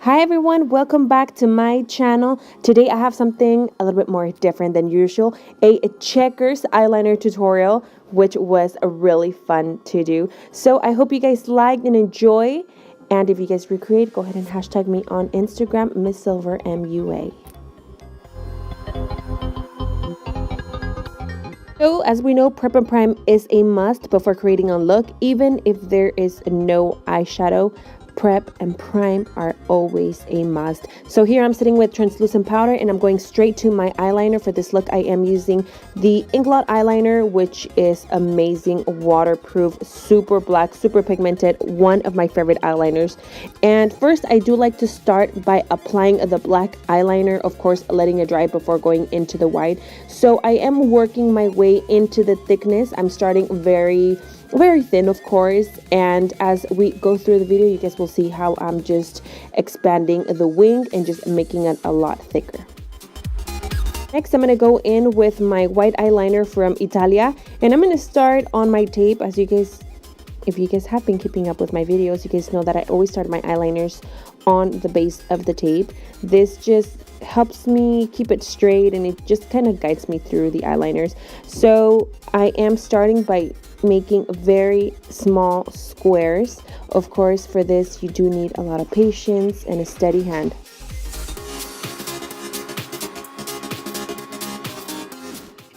Hi everyone, welcome back to my channel. Today I have something a little bit more different than usual, a checkers eyeliner tutorial, which was really fun to do. So I hope you guys liked and enjoy, and if you guys recreate, go ahead and hashtag me on Instagram, Miss Silver MUA. So as we know, prep and prime is a must before creating a look. Even if there is no eyeshadow, prep and prime are always a must. So here I'm sitting with translucent powder and I'm going straight to my eyeliner. For this look I am using the Inglot eyeliner, which is amazing, waterproof, super black, super pigmented, one of my favorite eyeliners. And first I do like to start by applying the black eyeliner, of course letting it dry before going into the white. So I am working my way into the thickness. I'm starting very thin, of course, and as we go through the video you guys will see how I'm just expanding the wing and just making it a lot thicker. Next, I'm going to go in with my white eyeliner from Italia, and I'm going to start on my tape. As you guys, if you guys have been keeping up with my videos, you guys know that I always start my eyeliners on the base of the tape. This just helps me keep it straight and it just kind of guides me through the eyeliners. So I am starting by making very small squares. Of course, for this you do need a lot of patience and a steady hand.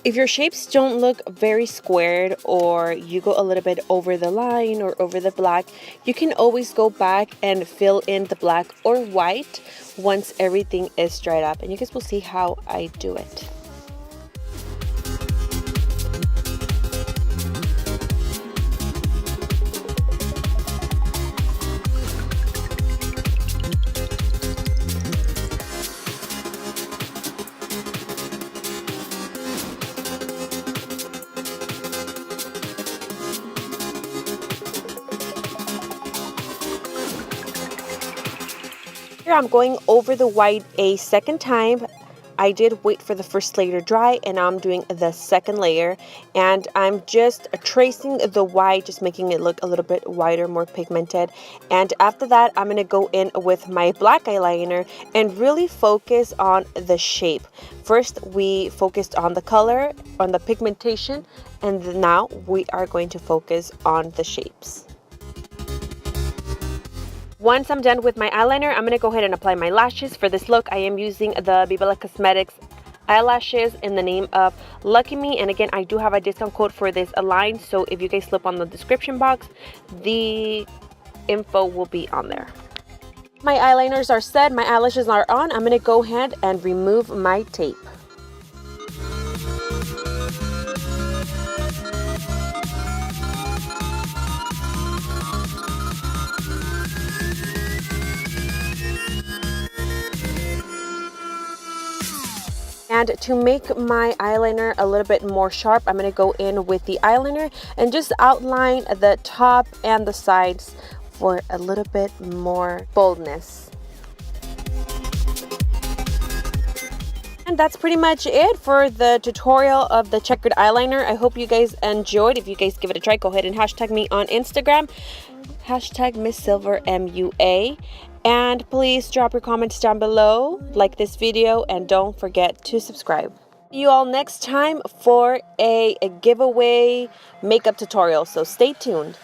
If your shapes don't look very squared or you go a little bit over the line or over the black, you can always go back and fill in the black or white once everything is dried up, and you guys will see how I do it. Here I'm going over the white a second time. I did wait for the first layer to dry and now I'm doing the second layer, and I'm just tracing the white, just making it look a little bit whiter, more pigmented. And after that I'm going to go in with my black eyeliner and really focus on the shape. First we focused on the color, on the pigmentation, and now we are going to focus on the shapes. Once I'm done with my eyeliner, I'm going to go ahead and apply my lashes. For this look, I am using the Bebella Cosmetics eyelashes in the name of Lucky Me. And again, I do have a discount code for this line, so if you guys slip on the description box, the info will be on there. My eyeliners are set, my eyelashes are on. I'm going to go ahead and remove my tape. And to make my eyeliner a little bit more sharp, I'm going to go in with the eyeliner and just outline the top and the sides for a little bit more boldness. And that's pretty much it for the tutorial of the checkered eyeliner. I hope you guys enjoyed. If you guys give it a try, go ahead and hashtag me on Instagram, hashtag Miss Silver MUA. And please drop your comments down below, like this video, and don't forget to subscribe. See you all next time for a giveaway makeup tutorial, so stay tuned.